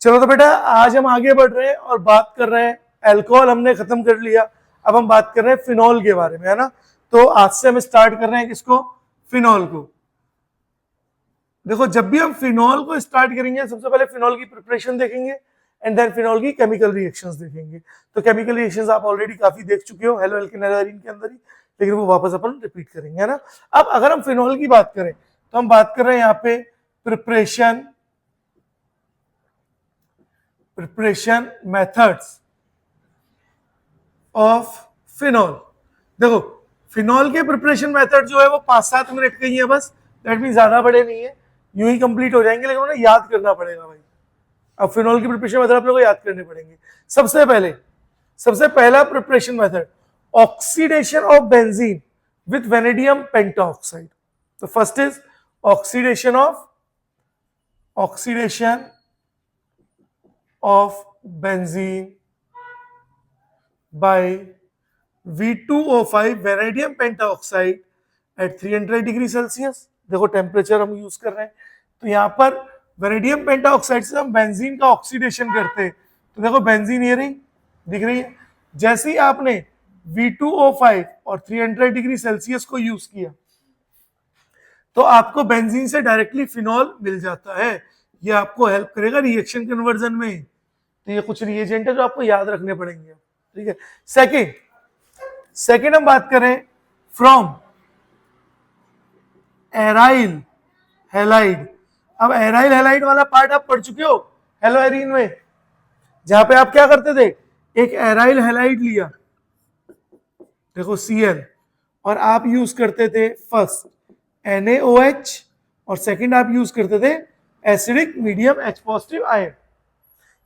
चलो तो बेटा आज हम आगे बढ़ रहे हैं और बात कर रहे हैं, अल्कोहल हमने खत्म कर लिया, अब हम बात कर रहे हैं फिनॉल के बारे में, है ना। तो आज से हम स्टार्ट कर रहे हैं किसको, फिनॉल को। देखो जब भी हम फिनॉल को स्टार्ट करेंगे सबसे पहले फिनॉल की प्रिपरेशन देखेंगे एंड देन फिनॉल की केमिकल रिएक्शंस देखेंगे। तो केमिकल रिएक्शंस आप ऑलरेडी काफी देख चुके हो हेलो एल्केन एल्यूरीन के अंदर ही, लेकिन वो वापस अपन रिपीट करेंगे, है ना। अब अगर हम फिनॉल की बात करें तो हम बात कर रहे हैं यहाँ पे प्रिपरेशन मेथड्स ऑफ फिनॉल। देखो फिनॉल के प्रिपरेशन मेथड जो है वो 5-7 मिनट के ही है बस, दैट मीन ज्यादा बड़े नहीं है, यूं ही कंप्लीट हो जाएंगे, लेकिन उन्हें याद करना पड़ेगा भाई। अब फिनॉल की प्रिपरेशन मेथड आप लोगों को याद करने पड़ेंगे। सबसे पहला preparation method, oxidation of benzene with vanadium pentoxide. तो first is oxidation of benzene by V2O5 vanadium pentoxide at 300 degree Celsius. देखो टेम्परेचर हम यूज कर रहे हैं, तो यहां पर वेनेडियम पेंटाऑक्साइड से हम बेंजीन का ऑक्सीडेशन करते हैं। तो देखो बेंजीन ये रही, दिख रही है। जैसे ही आपने V2O5 और 300 डिग्री सेल्सियस को यूज किया तो आपको बेंजीन से डायरेक्टली फिनॉल मिल जाता है। ये आपको हेल्प करेगा रिएक्शन कन्वर्जन में। तो ये कुछ रिएजेंट है जो आपको याद रखने पड़ेंगे, ठीक है। सेकेंड हम बात करें फ्रॉम एराइल हैलाइड। अब एराइल हैलाइड वाला पार्ट आप पढ़ चुके हो हेलोएरीन में, जहां पे आप क्या करते थे, एक एराइल हैलाइड लिया, देखो Cl, और आप यूज करते थे फर्स्ट NaOH और सेकंड आप यूज करते थे acidic medium H positive ion.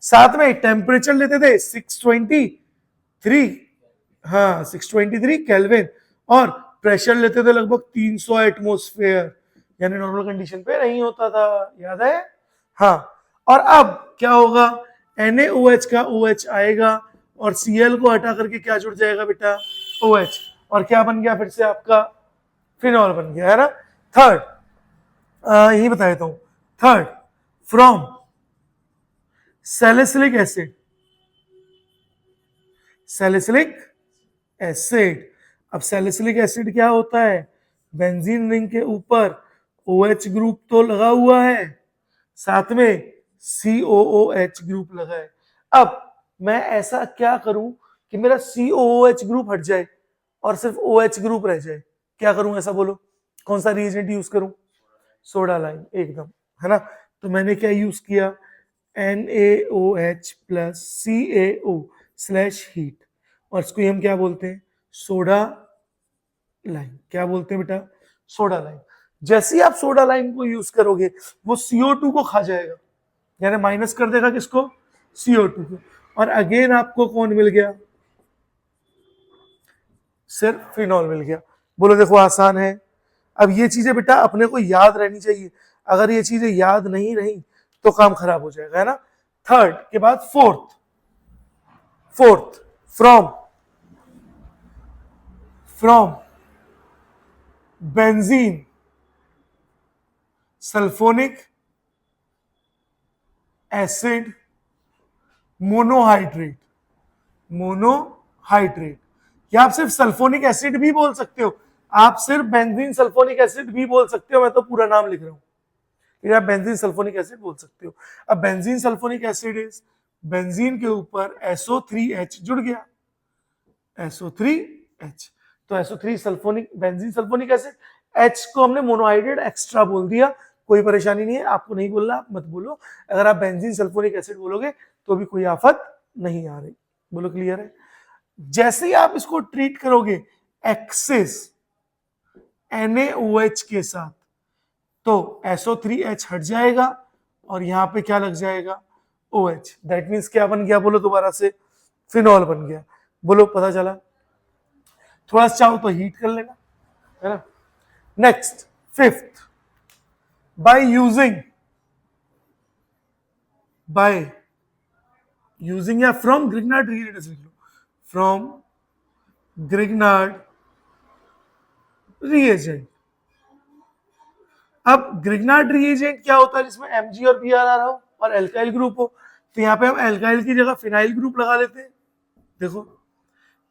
साथ में टेम्परेचर लेते थे 623 केल्विन, और प्रेशर लेते थे लगभग 300 एटमॉस्फेयर, यानी नॉर्मल कंडीशन पे नहीं होता था, याद है। हाँ, और अब क्या होगा, NaOH का OH आएगा और Cl को हटा करके क्या जुड़ जाएगा बेटा, OH, और क्या बन गया फिर से आपका फिनॉल बन गया, है ना। थर्ड यही बता देता हूं, थर्ड फ्रॉम सैलिसिलिक एसिड। अब सैलिसिलिक एसिड क्या होता है, बेंजीन रिंग के ऊपर OH ग्रुप तो लगा हुआ है, साथ में COOH ग्रुप लगा है। अब मैं ऐसा क्या करूं कि मेरा COOH ग्रुप हट जाए और सिर्फ OH ग्रुप रह जाए, क्या करूं ऐसा बोलो, कौन सा रिएजेंट यूज करूं, सोडा लाइम एकदम, है ना। तो मैंने क्या यूज किया, NaOH plus CaO slash heat, और इसको हम क्या बोलते हैं, सोडा लाइम। क्या बोलते हैं बेटा, सोडा लाइम। जैसे ही आप सोडा लाइम को यूज करोगे वो CO2 को खा जाएगा, यानी माइनस कर देगा किसको, CO2 को, और अगेन आपको कौन मिल गया, सिर्फ फिनॉल मिल गया। बोलो देखो आसान है। अब ये चीजें बेटा अपने को याद रहनी चाहिए, अगर ये चीजें याद नहीं रही तो काम खराब हो जाएगा, है ना। थर्ड के बाद fourth from benzene sulphonic acid monohydrate, या आप सिर्फ सल्फोनिक एसिड भी बोल सकते हो, आप सिर्फ बेंजीन सल्फोनिक एसिड भी बोल सकते हो, मैं तो पूरा नाम लिख रहा हूं, आप बेंजीन सल्फोनिक एसिड बोल सकते हो। अब benzene sulphonic acid is, benzene के ऊपर SO3H जुड़ गया, SO3H, तो SO3 sulphonic benzene sulphonic acid, H को हमने मोनोहाइड्रेट एक्स्ट्रा बोल दिया, कोई परेशानी नहीं है, आपको नहीं बोलना आप मत बोलो, अगर आप बेंजीन सल्फोनिक एसिड बोलोगे तो भी कोई आफत नहीं आ रही, बोलो क्लियर है। जैसे ही आप इसको ट्रीट करोगे एक्सेस NaOH के साथ तो SO3H हट जाएगा और यहां पे क्या लग जाएगा, OH, दैट मीन्स क्या बन गया, बोलो दोबारा से, फिनॉल बन गया। बोलो पता चला, थोड़ा सा चाहो तो हीट कर लेना, है ना। नेक्स्ट फिफ्थ, बाय यूजिंग या फ्रॉम ग्रिग्नार्ड रिएजेंट लिख लो, फ्रॉम ग्रिग्नार्ड रिएजेंट। अब ग्रिग्नार्ड रिएजेंट क्या होता है, जिसमें Mg और Br आ रहा हो और एल्काइल ग्रुप हो, तो यहाँ पे हम एल्काइल की जगह फिनाइल ग्रुप लगा लेते हैं, देखो,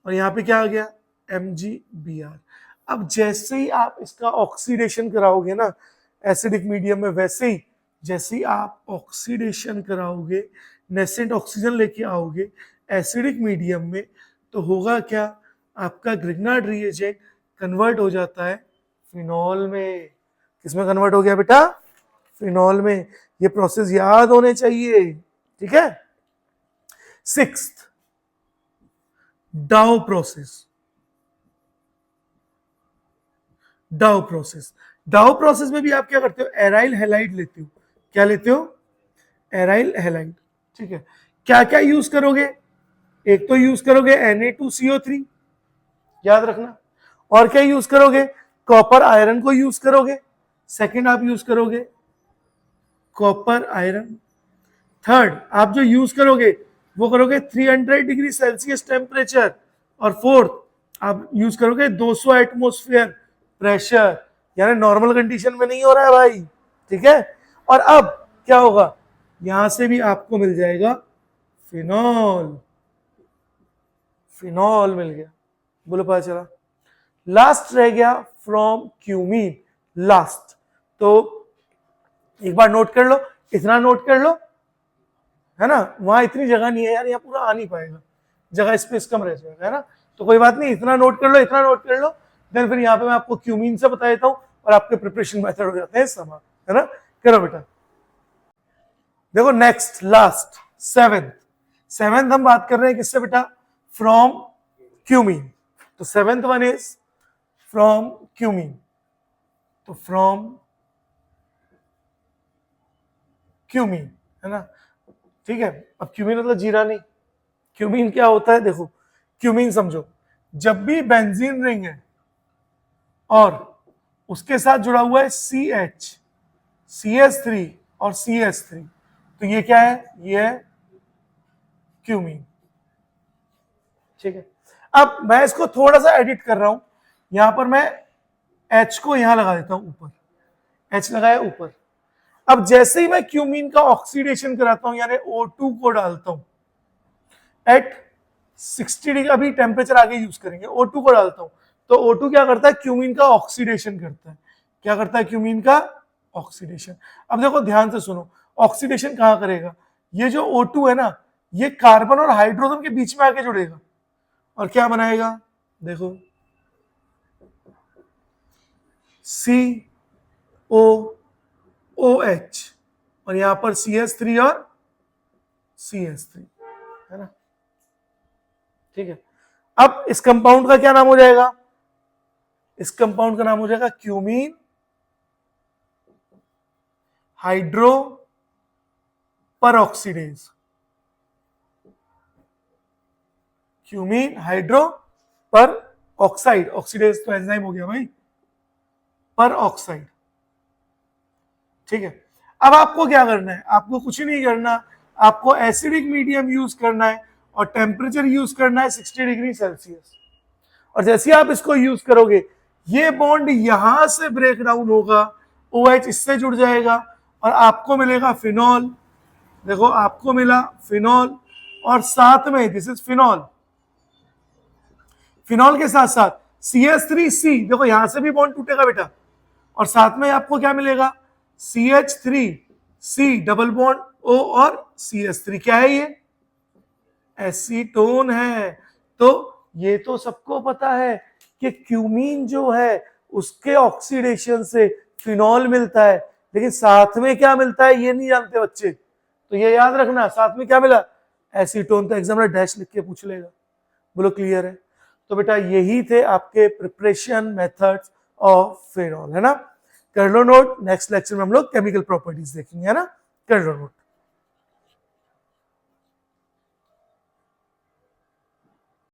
और यहाँ पे क्या आ गया, MgBr। अब जैसे ही आप इसका ऑक्सीडेशन कराओगे ना एसिडिक मीडियम में, वैसे ही जैसे ही आप ऑक्सीडेशन कराओगे, नेसेंट ऑक्सीजन लेके आओगे एसिडिक मीडियम में, तो होगा क्या, आपका ग्रिग्नार्ड रिएजेंट कन्वर्ट हो जाता है फिनॉल में। किसमें कन्वर्ट हो गया बेटा, फिनॉल में। ये प्रोसेस याद होने चाहिए, ठीक है। सिक्स्थ, डाउ प्रोसेस। डाउ प्रोसेस, डाउ प्रोसेस में भी आप क्या करते हो, एराइल हैलाइड लेते हो। क्या लेते हो, एराइल हैलाइड, ठीक है। क्या क्या यूज करोगे, एक तो यूज करोगे Na2CO3, याद रखना। और क्या यूज करोगे, कॉपर आयरन को यूज करोगे। सेकंड आप यूज करोगे कॉपर आयरन। थर्ड आप जो यूज करोगे वो करोगे 300 डिग्री सेल्सियस टेम्परेचर। और फोर्थ आप यूज करोगे 200 एटमोस्फेयर प्रेशर, यानी नॉर्मल कंडीशन में नहीं हो रहा है भाई, ठीक है। और अब क्या होगा, यहां से भी आपको मिल जाएगा फिनॉल, फिनॉल मिल गया, बोलो पता चला। लास्ट रह गया फ्रॉम क्यूमीन, लास्ट। तो एक बार नोट कर लो, इतना नोट कर लो, है ना, वहां इतनी जगह नहीं है यार, यहाँ पूरा आ नहीं पाएगा, जगह स्पेस कम रह जाएगा, है ना। तो कोई बात नहीं, इतना नोट कर लो, इतना नोट कर लो, देन फिर यहाँ पे मैं आपको क्यूमीन से बता देता हूँ और आपके प्रिपरेशन मेथड हो जाते हैं समान, है ना। करो बेटा। देखो नेक्स्ट, लास्ट, सेवेंथ। सेवेंथ हम बात कर रहे हैं किससे बेटा, फ्रॉम क्यूमीन। तो seventh one is from cumene. तो फ्रॉम क्यूमीन, है ना, ठीक है। अब क्यूमीन मतलब जीरा नहीं, क्यूमीन क्या होता है, देखो क्यूमीन समझो, जब भी बेंजीन रिंग है और उसके साथ जुड़ा हुआ है CH, CH3 और CH3, तो ये क्या है, ये है क्यूमीन, ठीक है। अब मैं इसको थोड़ा सा एडिट कर रहा हूं, यहां पर मैं H को यहां लगा देता हूं ऊपर, H लगाया ऊपर। अब जैसे ही मैं क्यूमीन का ऑक्सीडेशन कराता हूं, यानी O2 को डालता हूं एट 60 डिग्री, अभी टेम्परेचर आगे यूज करेंगे, O2 को डालता हूं, तो O2 क्या करता है, क्यूमीन का ऑक्सीडेशन करता है। क्या करता है, क्यूमीन का ऑक्सीडेशन। अब देखो ध्यान से सुनो, ऑक्सीडेशन कहां करेगा, ये जो O2 है ना, ये कार्बन और हाइड्रोजन के बीच में आके जुड़ेगा और क्या बनाएगा, देखो COOH और यहां पर CH3 और CH3, है ना, ठीक है। अब इस कंपाउंड का क्या नाम हो जाएगा, इस कंपाउंड का नाम हो जाएगा cumene hydro peroxidase. Cumene hydro पर ऑक्साइड, ऑक्सीडेज तो एंजाइम हो गया भाई, पर ऑक्साइड, ठीक है। अब आपको क्या करना है, आपको कुछ नहीं करना, आपको एसिडिक मीडियम यूज करना है और टेम्परेचर यूज करना है 60 डिग्री सेल्सियस। और जैसे आप इसको यूज करोगे, ये बॉन्ड यहां से ब्रेक डाउन होगा, OH इससे जुड़ जाएगा और आपको मिलेगा फिनॉल। देखो आपको मिला फिनॉल और साथ में दिस इज फिनॉल, फिनॉल के साथ साथ CH3C, देखो यहां से भी बॉन्ड टूटेगा बेटा, और साथ में आपको क्या मिलेगा, CH3C डबल बॉन्ड O और CH3, क्या है ये, एसीटोन है। तो ये तो सबको पता है कि क्यूमीन जो है उसके ऑक्सीडेशन से फिनॉल मिलता है, लेकिन साथ में क्या मिलता है ये नहीं जानते बच्चे, तो ये याद रखना, साथ में क्या मिला, एसीटोन। तो एग्जाम में डैश लिख के पूछ लेगा, बोलो क्लियर है। तो बेटा यही थे आपके प्रिपरेशन मेथड्स ऑफ फिनॉल, है ना। कर लो नोट, नेक्स्ट लेक्चर में हम लोग केमिकल प्रॉपर्टीज देखेंगे, है ना, कर लो नोट।